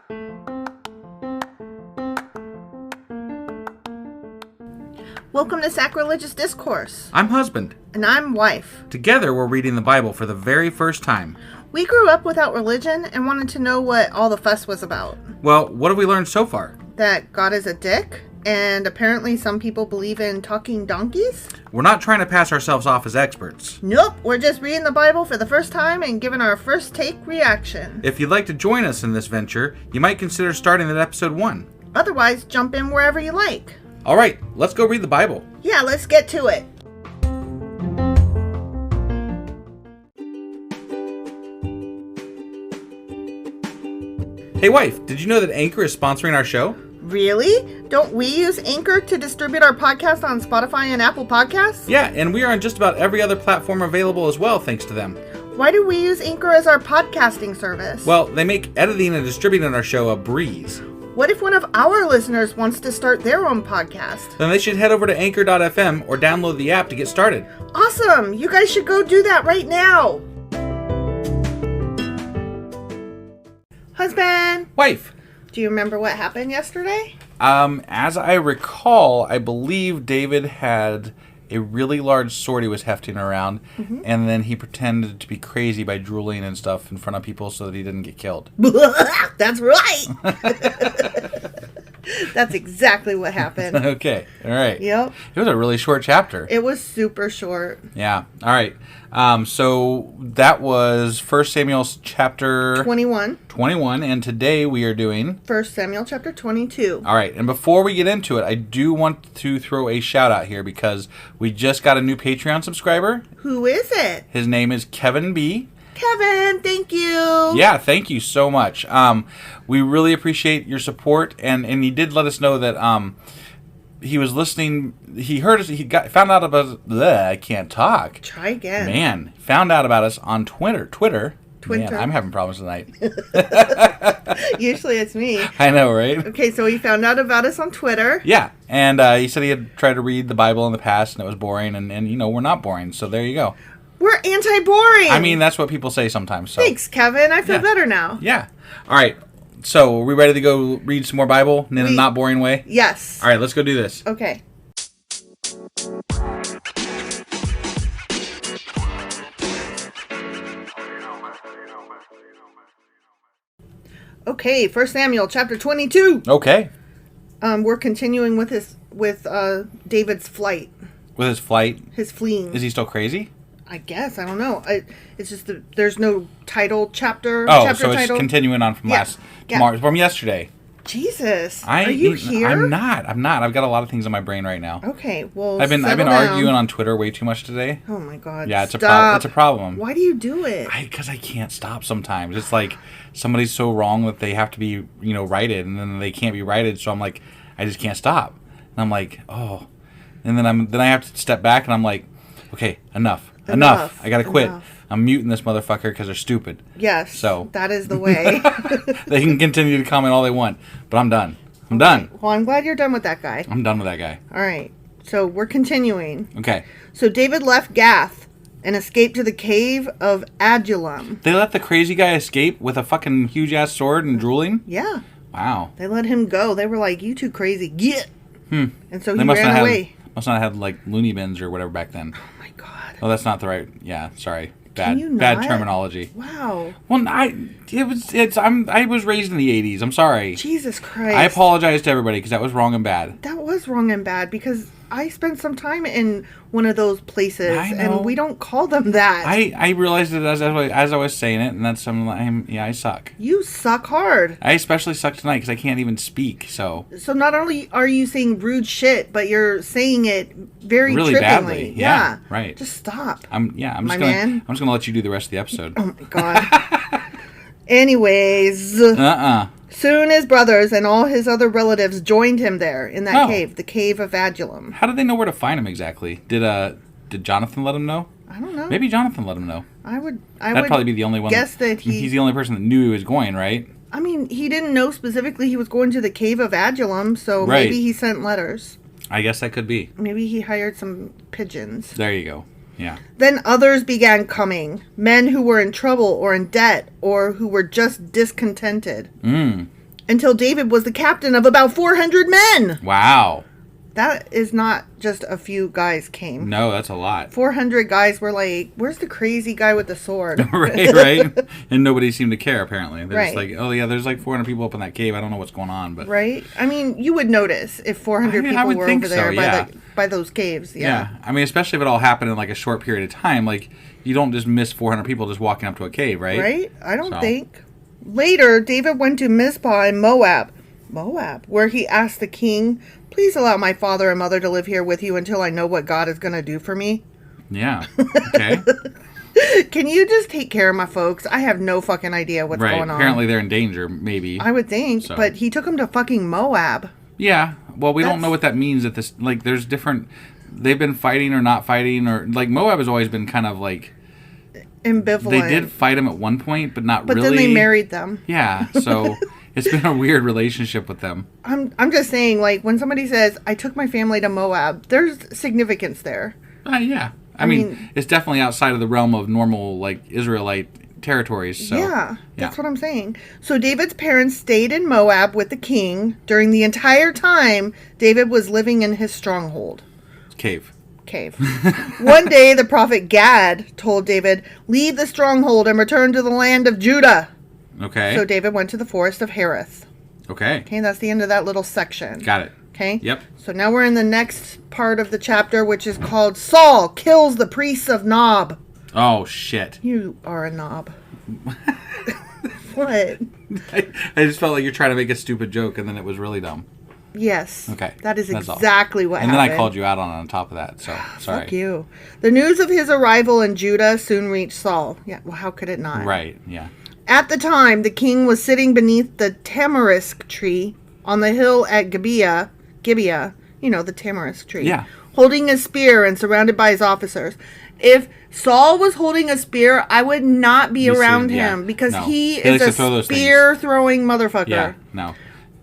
Welcome to Sacrilegious Discourse. I'm husband. And I'm wife. Together, we're reading the Bible for the very first time. We grew up without religion and wanted to know what all the fuss was about. Well, what have we learned so far? That God is a dick, and apparently some people believe in talking donkeys? We're not trying to pass ourselves off as experts. Nope, we're just reading the Bible for the first time and giving our first take reaction. If you'd like to join us in this venture, you might consider starting at episode 1. Otherwise, jump in wherever you like. All right, let's go read the Bible. Yeah, let's get to it. Hey wife, did you know that Anchor is sponsoring our show? Really? Don't we use Anchor to distribute our podcast on Spotify and Apple Podcasts? Yeah, and we are on just about every other platform available as well, thanks to them. Why do we use Anchor as our podcasting service? Well, they make editing and distributing our show a breeze. What if one of our listeners wants to start their own podcast? Then they should head over to anchor.fm or download the app to get started. Awesome! You guys should go do that right now! Husband! Wife! Do you remember what happened yesterday? As I recall, I believe David had a really large sword he was hefting around, and then he pretended to be crazy by drooling and stuff in front of people so that he didn't get killed. That's right! That's exactly what happened. Okay, all right. Yep. It was a really short chapter. It was super short. Yeah, all right. So that was 1 Samuel chapter 21, and today we are doing 1 Samuel chapter 22. All right, and before we get into it, I do want to throw a shout out here because we just got a new Patreon subscriber. Who is it? His name is Kevin B. Kevin, thank you. Yeah, thank you so much. We really appreciate your support, and he did let us know that he was listening. He heard us. Found out about. I can't talk. Try again. Man, found out about us on Twitter. Man, I'm having problems tonight. Usually it's me. I know, right? Okay, so he found out about us on Twitter. Yeah, and he said he had tried to read the Bible in the past, and it was boring, and we're not boring, so there you go. We're anti-boring. I mean, that's what people say sometimes. So. Thanks, Kevin. I feel better now. Yeah. All right. So, are we ready to go read some more Bible in a not boring way? Yes. All right, let's go do this. Okay. Okay, 1 Samuel chapter 22. Okay. We're continuing with David's flight. With his flight? His fleeing. Is he still crazy? I guess. I don't know. It's just there's no title chapter. Oh, chapter so title. It's continuing on from from yesterday. Jesus, are you here? I'm not. I've got a lot of things on my brain right now. Okay, well, I've been arguing on Twitter way too much today. Oh my God! Yeah, it's a problem. Why do you do it? Because I can't stop sometimes. It's like somebody's so wrong that they have to be righted, and then they can't be righted. So I'm like, I just can't stop, and I'm like, oh, and then I have to step back, and I'm like, okay, enough. I gotta quit. I'm muting this motherfucker because they're stupid. Yes. So that is the way. They can continue to comment all they want, but I'm done. I'm done. Well, I'm glad you're done with that guy. I'm done with that guy. All right. So we're continuing. Okay. So David left Gath and escaped to the cave of Adullam. They let the crazy guy escape with a fucking huge ass sword and drooling? Yeah. Wow. They let him go. They were like, "You too crazy. Get." And so he ran away. Must not have had like loony bins or whatever back then. Oh my God. Oh, that's not the right. Yeah, sorry. Bad terminology. Wow. Well, I was raised in the 80s. I'm sorry. Jesus Christ. I apologize to everybody because that was wrong and bad. That was wrong and bad because I spent some time in one of those places and we don't call them that. I realized it as I was saying it, and that's I suck. You suck hard. I especially suck tonight because I can't even speak. So not only are you saying rude shit, but you're saying it very really trippingly. Badly. Yeah, right. Just stop. I'm just gonna let you do the rest of the episode. Oh my God. Anyways. Soon his brothers and all his other relatives joined him there in that cave, the cave of Adullam. How did they know where to find him exactly? Did Jonathan let him know? I don't know. Maybe Jonathan let him know. That'd probably be the only one. Guess that he's the only person that knew he was going, right? I mean, he didn't know specifically he was going to the cave of Adullam, so maybe he sent letters. I guess that could be. Maybe he hired some pigeons. There you go. Yeah. Then others began coming, men who were in trouble or in debt or who were just discontented. until David was the captain of about 400 men. Wow. That is not just a few guys came. No, that's a lot. 400 guys were like, where's the crazy guy with the sword? right. And nobody seemed to care, apparently. They're right. just like, oh, yeah, there's like 400 people up in that cave. I don't know what's going on. But right? I mean, you would notice if 400 people were over there by those caves. Yeah. I mean, especially if it all happened in like a short period of time. Like, you don't just miss 400 people just walking up to a cave, right? Right? I don't think. Later, David went to Mizpah in Moab, where he asked the king, please allow my father and mother to live here with you until I know what God is going to do for me. Yeah. Okay. Can you just take care of my folks? I have no fucking idea what's going on. Apparently they're in danger, maybe. I would think, but he took them to fucking Moab. Yeah. Well, we don't know what that means at this, like, there's different, they've been fighting or not fighting, or, like, Moab has always been kind of, like, ambivalent. They did fight them at one point, but not really. But then they married them. Yeah, so it's been a weird relationship with them. I'm just saying, like, when somebody says, I took my family to Moab, there's significance there. Yeah. I mean, it's definitely outside of the realm of normal, like, Israelite territories. So, yeah, that's what I'm saying. So David's parents stayed in Moab with the king during the entire time David was living in his stronghold. Cave. One day, the prophet Gad told David, leave the stronghold and return to the land of Judah. Okay. So David went to the forest of Hereth. Okay, that's the end of that little section. Got it. Okay? Yep. So now we're in the next part of the chapter, which is called Saul Kills the Priests of Nob. Oh, shit. You are a knob. What? I just felt like you're trying to make a stupid joke, and then it was really dumb. Yes. Okay. That is exactly what happened. And then I called you out on top of that, so sorry. Fuck you. The news of his arrival in Judah soon reached Saul. Yeah, well, how could it not? Right, yeah. At the time, the king was sitting beneath the tamarisk tree on the hill at Gibeah, the tamarisk tree. Yeah. Holding a spear and surrounded by his officers. If Saul was holding a spear, I would not be around him because he is a spear-throwing motherfucker. Yeah, no.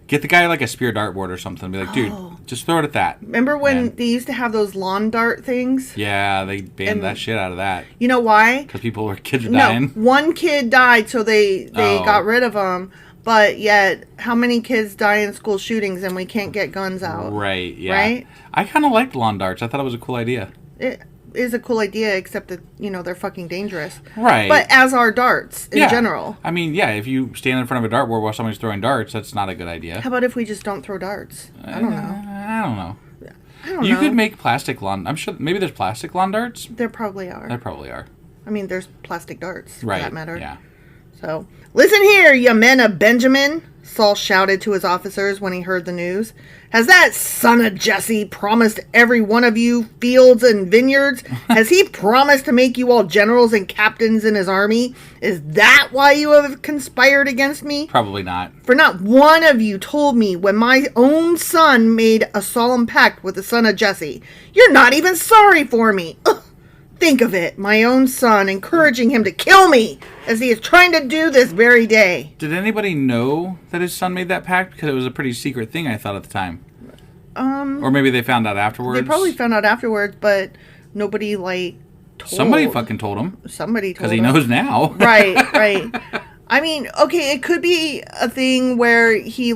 Get the guy like a spear dartboard or something. Be like, dude, just throw it at that. Remember when they used to have those lawn dart things? Yeah, they banned that shit out of that. You know why? Because kids are dying. No, one kid died, so they got rid of them. But yet, how many kids die in school shootings and we can't get guns out? Right, yeah. Right? I kind of liked lawn darts. I thought it was a cool idea. It is a cool idea, except that, they're fucking dangerous. Right. But as are darts in general. I mean, yeah, if you stand in front of a dartboard while somebody's throwing darts, that's not a good idea. How about if we just don't throw darts? I don't know. I don't know. You could make plastic lawn... I'm sure maybe there's plastic lawn darts. There probably are. I mean, there's plastic darts, for that matter. Yeah. So, listen here, you men of Benjamin, Saul shouted to his officers when he heard the news. Has that son of Jesse promised every one of you fields and vineyards? Has he promised to make you all generals and captains in his army? Is that why you have conspired against me? Probably not. For not one of you told me when my own son made a solemn pact with the son of Jesse. You're not even sorry for me. Ugh. Think of it, my own son encouraging him to kill me, as he is trying to do this very day. Did anybody know that his son made that pact? Because it was a pretty secret thing, I thought, at the time. Or maybe they found out afterwards. They probably found out afterwards, but nobody, told. Somebody fucking told him. Somebody told him. Because he knows now. Right. I mean, okay, it could be a thing where he,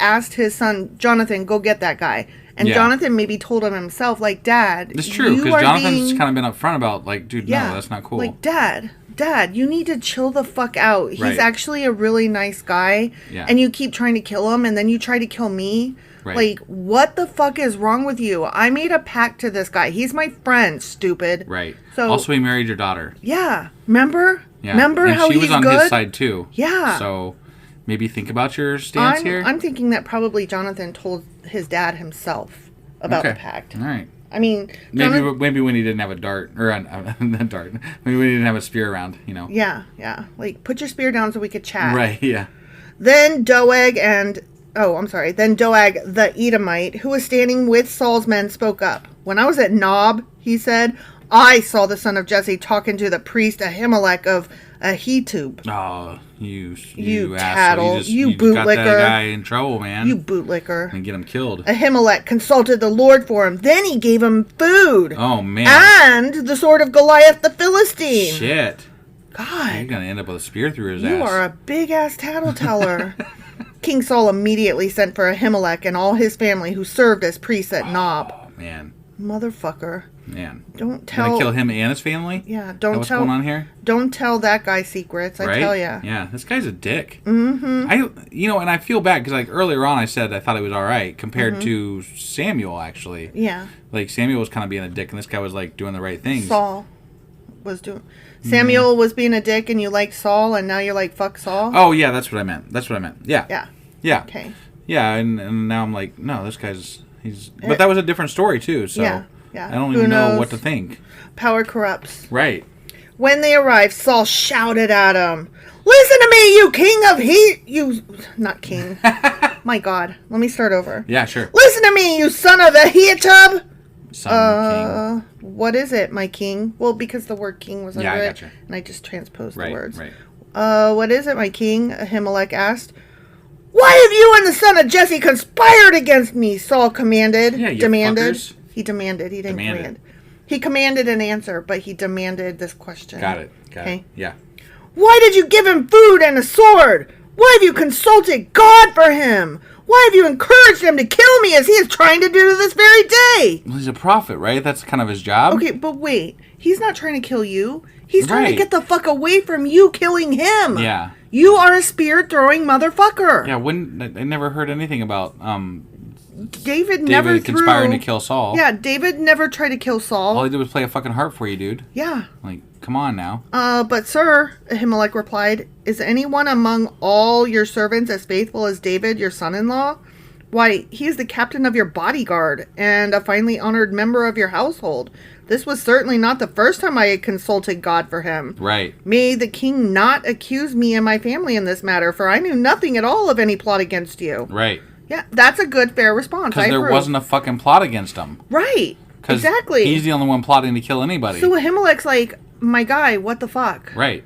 asked his son, Jonathan, go get that guy. And Jonathan maybe told him himself, Dad. It's true, because Jonathan's kind of been upfront about, dude, no, that's not cool. Dad, you need to chill the fuck out. He's actually a really nice guy. Yeah. And you keep trying to kill him, and then you try to kill me. Right. What the fuck is wrong with you? I made a pact to this guy. He's my friend, stupid. Right. So, also, he married your daughter. Yeah. Remember? Yeah. Remember and how he's good? she was on his side, too. Yeah. So, maybe think about your stance here. I'm thinking that probably Jonathan told his dad himself about the pact. All right. I mean, maybe when he didn't have a dart or a dart, maybe when he didn't have a spear around, Yeah. Put your spear down so we could chat. Right. Yeah. Then Doeg the Edomite, who was standing with Saul's men, spoke up. When I was at Nob, he said, I saw the son of Jesse talking to the priest Ahimelech of Ahitub. Oh, you tattle. asshole. You bootlicker. Got that bootlicker. guy in trouble, man. You bootlicker. And get him killed. Ahimelech consulted the Lord for him. Then he gave him food. Oh, man. And the sword of Goliath the Philistine. Shit. God. You're going to end up with a spear through his ass. You are a big-ass tattleteller. King Saul immediately sent for Ahimelech and all his family who served as priests at Nob. Oh, man. Motherfucker. Man. Don't tell... Gonna kill him and his family? Yeah, don't what's tell... going on here? Don't tell that guy secrets, I tell ya. Yeah, this guy's a dick. Mm-hmm. And I feel bad, because, like, earlier on I said I thought he was alright, compared to Samuel, actually. Yeah. Like, Samuel was kind of being a dick, and this guy was, like, doing the right things. Saul was doing... Samuel was being a dick, and you like Saul, and now you're like, fuck Saul? Oh, yeah, that's what I meant. Yeah. Yeah. Yeah. Okay. Yeah, and now I'm like, no, this guy's... But that was a different story, too, so... Yeah. I don't even know what to think. Power corrupts. Right. When they arrived, Saul shouted at him, "Listen to me, you king of you... Not king. My God. Let me start over. Yeah, sure. Listen to me, you son of Ahitub." King. What is it, my king? Well, because the word king was under I it, gotcha. and I just transposed the words. Right. What is it, my king? Ahimelech asked. "Why have you and the son of Jesse conspired against me?" Saul commanded. Yeah, you demanded. fuckers. He demanded. He didn't command. He commanded an answer, but he demanded this question. Got it. Yeah. "Why did you give him food and a sword? Why have you consulted God for him? Why have you encouraged him to kill me as he is trying to do to this very day?" Well, he's a prophet, right? That's kind of his job. Okay, but wait. He's not trying to kill you. He's trying to Right. get the fuck away from you killing him. Yeah. You are a spear-throwing motherfucker. Yeah, I never heard anything about David never conspiring to kill Saul. Yeah, David never tried to kill Saul. All he did was play a fucking harp for you, dude. Yeah. Like, come on now. But sir, Ahimelech replied, "Is anyone among all your servants as faithful as David, your son-in-law? Why, he is the captain of your bodyguard and a finely honored member of your household. This was certainly not the first time I had consulted God for him. Right. May the king not accuse me and my family in this matter, for I knew nothing at all of any plot against you." Right. Yeah, that's a good, fair response. Because there wasn't a fucking plot against him. Right. Exactly. He's the only one plotting to kill anybody. So Ahimelech's like, "My guy, what the fuck?" Right.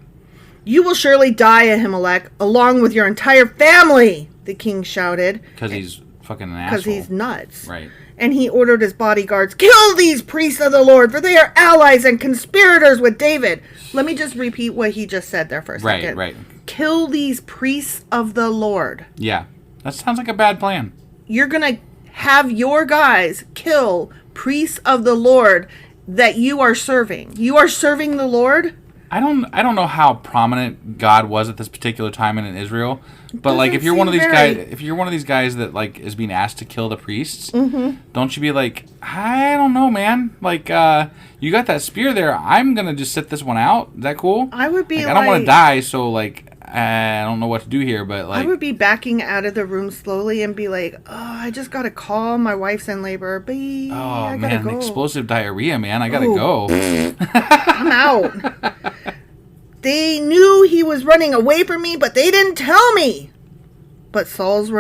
"You will surely die, Ahimelech, along with your entire family," the king shouted. Because he's fucking an asshole. Because he's nuts. Right. And he ordered his bodyguards, "Kill these priests of the Lord, for they are allies and conspirators with David." Let me just repeat what he just said there for a second. Right. "Kill these priests of the Lord." Yeah. That sounds like a bad plan. You're going to have your guys kill priests of the Lord that you are serving. You are serving the Lord? I don't know how prominent God was at this particular time in Israel, but like if you're one of these guys that like is being asked to kill the priests, don't you be like, I don't know, man. Like you got that spear there. I'm gonna just sit this one out. Is that cool? I would be I don't want to die, so like I don't know what to do here, but like I would be backing out of the room slowly and be like, "Oh, I just gotta call. My wife's in labor. Bye. Oh man, explosive diarrhea, man. I gotta go. I'm out." "They knew he was running away from me, but they didn't tell me." But Saul's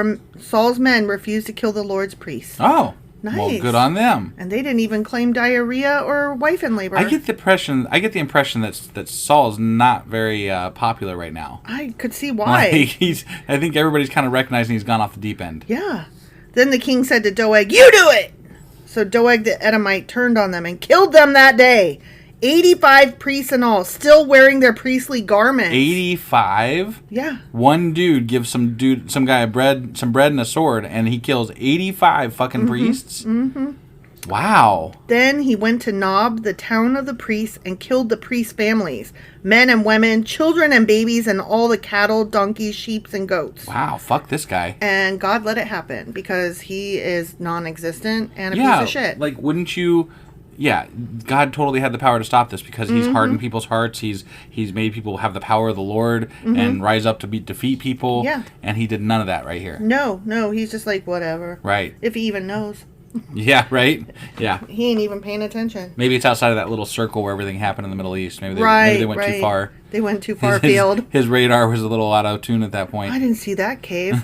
men refused to kill the Lord's priests. Oh, nice. Well, good on them. And they didn't even claim diarrhea or wife in labor. I get the impression that Saul's not very popular right now. I could see why. Like I think everybody's kind of recognizing he's gone off the deep end. Yeah. Then the king said to Doeg, "You do it!" So Doeg the Edomite turned on them and killed them that day. 85 priests in all, still wearing their priestly garments. 85? Yeah. One dude gives some guy some bread and a sword, and he kills 85 fucking priests? Mm-hmm. Wow. Then he went to Nob, the town of the priests, and killed the priests' families, men and women, children and babies, and all the cattle, donkeys, sheep, and goats. Wow, fuck this guy. And God let it happen, because he is non-existent and a piece of shit. Like, wouldn't you... Yeah, God totally had the power to stop this because he's hardened people's hearts. He's made people have the power of the Lord and rise up to defeat people. Yeah. And he did none of that right here. No, he's just like, whatever. Right. If he even knows. Yeah, right? Yeah. He ain't even paying attention. Maybe it's outside of that little circle where everything happened in the Middle East. Maybe they went too far. They went too far afield. His radar was a little out of tune at that point. I didn't see that cave.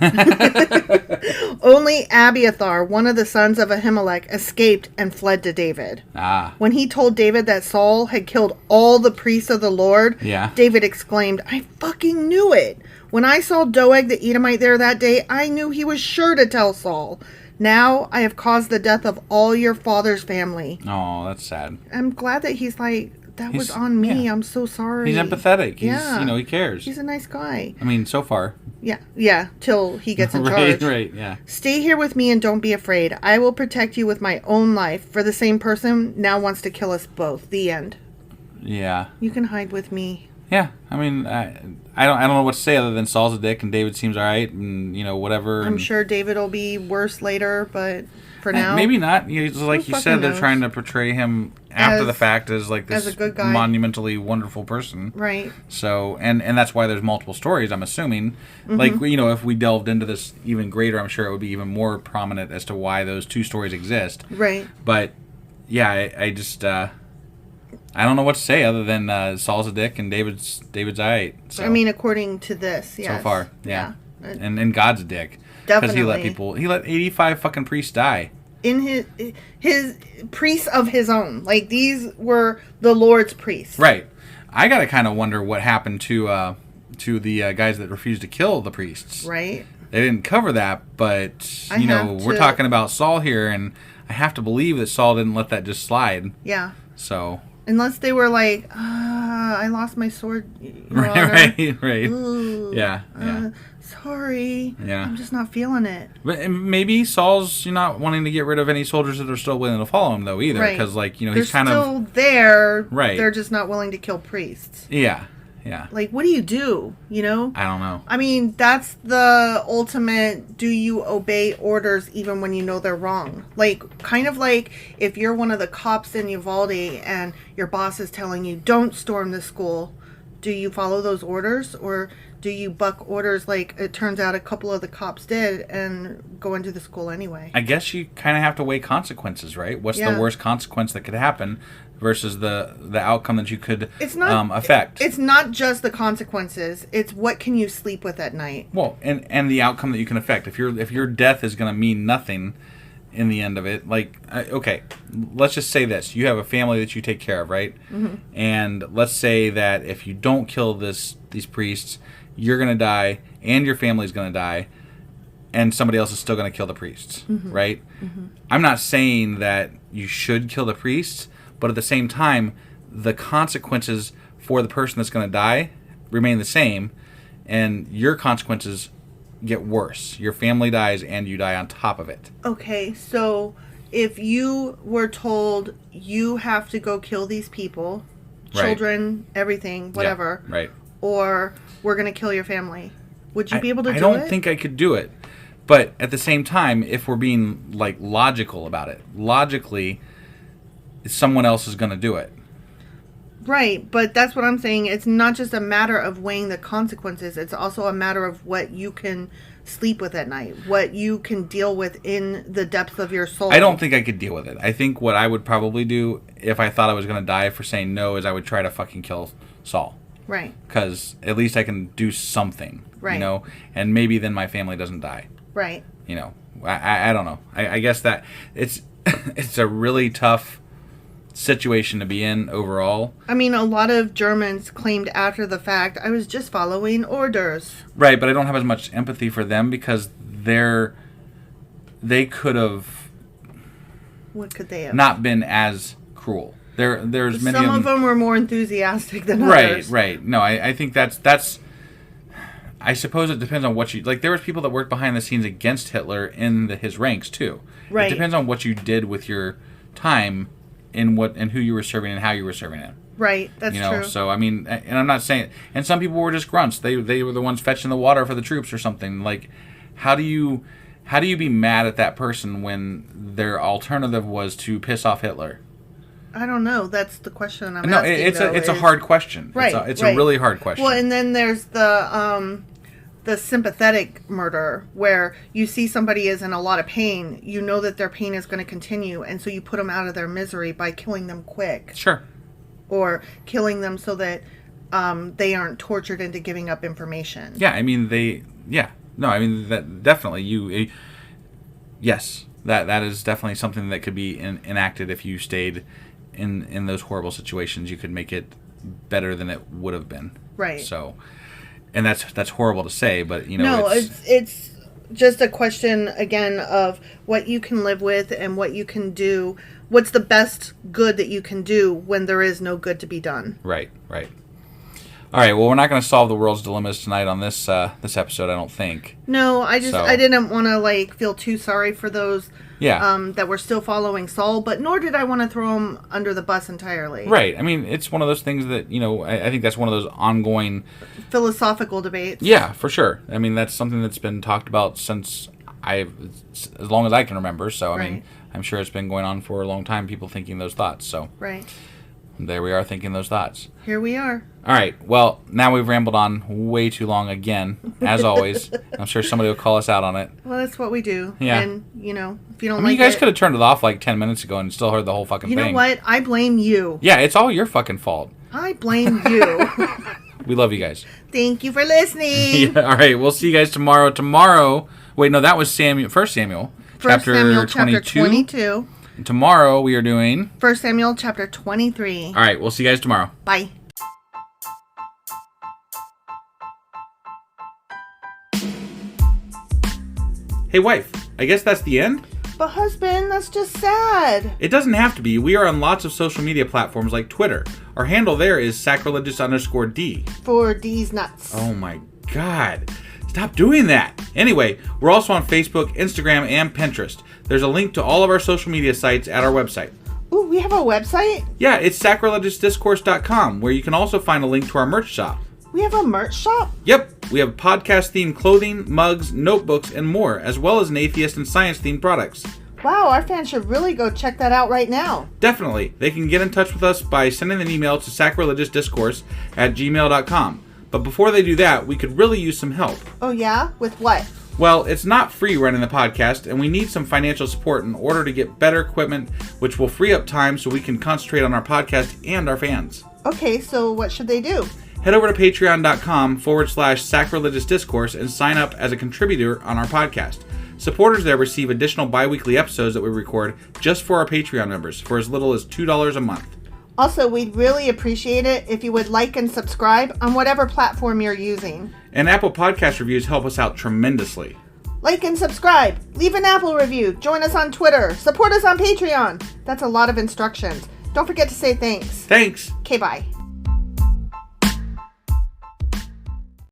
Only Abiathar, one of the sons of Ahimelech, escaped and fled to David. When he told David that Saul had killed all the priests of the Lord, David exclaimed, "I fucking knew it. When I saw Doeg the Edomite there that day, I knew he was sure to tell Saul. Now I have caused the death of all your father's family." Oh, that's sad. I'm glad that he's like, that was on me. Yeah. I'm so sorry. He's empathetic. Yeah. He cares. He's a nice guy. I mean, so far. Yeah, till he gets in charge. Right, yeah. Stay here with me and don't be afraid. I will protect you with my own life. For the same person now wants to kill us both. The end. Yeah. You can hide with me. Yeah, I mean, I don't know what to say other than Saul's a dick and David seems alright and whatever. I'm sure David will be worse later, but for now, maybe not. Like you said, they're trying to portray him after the fact as like this a good guy, monumentally wonderful person, right? So and that's why there's multiple stories. I'm assuming, like if we delved into this even greater, I'm sure it would be even more prominent as to why those two stories exist, right? But yeah, I just. I don't know what to say other than Saul's a dick and David's alright. So. I mean, according to this, yes. So far, yeah. And God's a dick. Definitely. Because he let 85 fucking priests die. In his priests of his own. Like, these were the Lord's priests. Right. I gotta kind of wonder what happened to the guys that refused to kill the priests. Right. They didn't cover that, but, we're talking about Saul here, and I have to believe that Saul didn't let that just slide. Yeah. So... Unless they were like, I lost my sword. Right. Ooh, yeah. Sorry. Yeah. I'm just not feeling it. But maybe Saul's not wanting to get rid of any soldiers that are still willing to follow him, though, either. Because, he's kind of... They're still there. Right. They're just not willing to kill priests. Yeah. Like, what do you do, I don't know. I mean, that's the ultimate, do you obey orders even when you know they're wrong? Like, kind of like if you're one of the cops in Uvalde and your boss is telling you, don't storm the school, do you follow those orders? Or do you buck orders like it turns out a couple of the cops did and go into the school anyway? I guess you kind of have to weigh consequences, right? What's the worst consequence that could happen versus the outcome that you could affect? It's not just the consequences. It's what can you sleep with at night. Well, and the outcome that you can affect. If your death is going to mean nothing in the end of it, okay, let's just say this. You have a family that you take care of, right? Mm-hmm. And let's say that if you don't kill these priests, you're going to die and your family's going to die and somebody else is still going to kill the priests, right? Mm-hmm. I'm not saying that you should kill the priests, but at the same time, the consequences for the person that's going to die remain the same, and your consequences get worse. Your family dies, and you die on top of it. Okay, so if you were told you have to go kill these people, children, everything, whatever, right, or we're going to kill your family, would you be able to do it? I don't think I could do it. But at the same time, if we're being logical about it, logically, someone else is going to do it. Right, but that's what I'm saying. It's not just a matter of weighing the consequences. It's also a matter of what you can sleep with at night, what you can deal with in the depths of your soul. I don't think I could deal with it. I think what I would probably do if I thought I was going to die for saying no is I would try to fucking kill Saul. Right. Because at least I can do something, right. And maybe then my family doesn't die. Right. I don't know. I guess that it's a really tough situation to be in overall. I mean, a lot of Germans claimed after the fact, I was just following orders. Right, but I don't have as much empathy for them because they could have... What could they have? Not been as cruel. There's many Some of them were more enthusiastic than others. Right. No, I think that's... I suppose it depends on what you... there was people that worked behind the scenes against Hitler in his ranks, too. Right. It depends on what you did with your time and who you were serving and how you were serving it. Right, that's true. So, I mean... And I'm not saying... And some people were just grunts. They were the ones fetching the water for the troops or something. How do you be mad at that person when their alternative was to piss off Hitler? I don't know. That's the question I'm asking. No, it's a hard question. Right, it's a really hard question. Well, and then there's the sympathetic murder where you see somebody is in a lot of pain. You know that their pain is going to continue, and so you put them out of their misery by killing them quick. Sure. Or killing them so that they aren't tortured into giving up information. Yeah, I mean that definitely yes, that is definitely something that could be enacted if you stayed in those horrible situations. You could make it better than it would have been. Right. So, and that's horrible to say, but it's just a question again of what you can live with and what you can do what's the best good that you can do when there is no good to be done. Right. All right, well, we're not going to solve the world's dilemmas tonight on this episode, I don't think. No, I didn't want to, feel too sorry for those that were still following Saul, but nor did I want to throw him under the bus entirely. Right. I mean, it's one of those things that, I think that's one of those ongoing... philosophical debates. Yeah, for sure. I mean, that's something that's been talked about since as long as I can remember, so, I mean, I'm sure it's been going on for a long time, people thinking those thoughts, so... Right. There we are thinking those thoughts. Here we are. All right. Well, now we've rambled on way too long again, as always. I'm sure somebody will call us out on it. Well, that's what we do. Yeah. And, if you don't I mean, you guys could have turned it off 10 minutes ago and still heard the whole fucking thing. You know what? I blame you. Yeah, it's all your fucking fault. I blame you. We love you guys. Thank you for listening. Yeah, all right. We'll see you guys tomorrow. Wait, no, that was 1 Samuel. Chapter 22. Tomorrow we are doing 1 Samuel chapter 23. All right, we'll see you guys tomorrow. Bye. Hey wife, I guess that's the end? But husband, that's just sad. It doesn't have to be. We are on lots of social media platforms like Twitter. Our handle there is sacrilegious_D. For D's nuts. Oh my God. Stop doing that. Anyway, we're also on Facebook, Instagram, and Pinterest. There's a link to all of our social media sites at our website. Ooh, we have a website? Yeah, it's sacrilegiousdiscourse.com, where you can also find a link to our merch shop. We have a merch shop? Yep, we have podcast-themed clothing, mugs, notebooks, and more, as well as an atheist and science-themed products. Wow, our fans should really go check that out right now. Definitely. They can get in touch with us by sending an email to sacrilegiousdiscourse@gmail.com. But before they do that, we could really use some help. Oh yeah? With what? Well, it's not free running the podcast, and we need some financial support in order to get better equipment, which will free up time so we can concentrate on our podcast and our fans. Okay, so what should they do? Head over to patreon.com/sacrilegiousdiscourse and sign up as a contributor on our podcast. Supporters there receive additional bi-weekly episodes that we record just for our Patreon members for as little as $2 a month. Also, we'd really appreciate it if you would like and subscribe on whatever platform you're using. And Apple Podcast reviews help us out tremendously. Like and subscribe. Leave an Apple review. Join us on Twitter. Support us on Patreon. That's a lot of instructions. Don't forget to say thanks. Thanks. Okay, bye.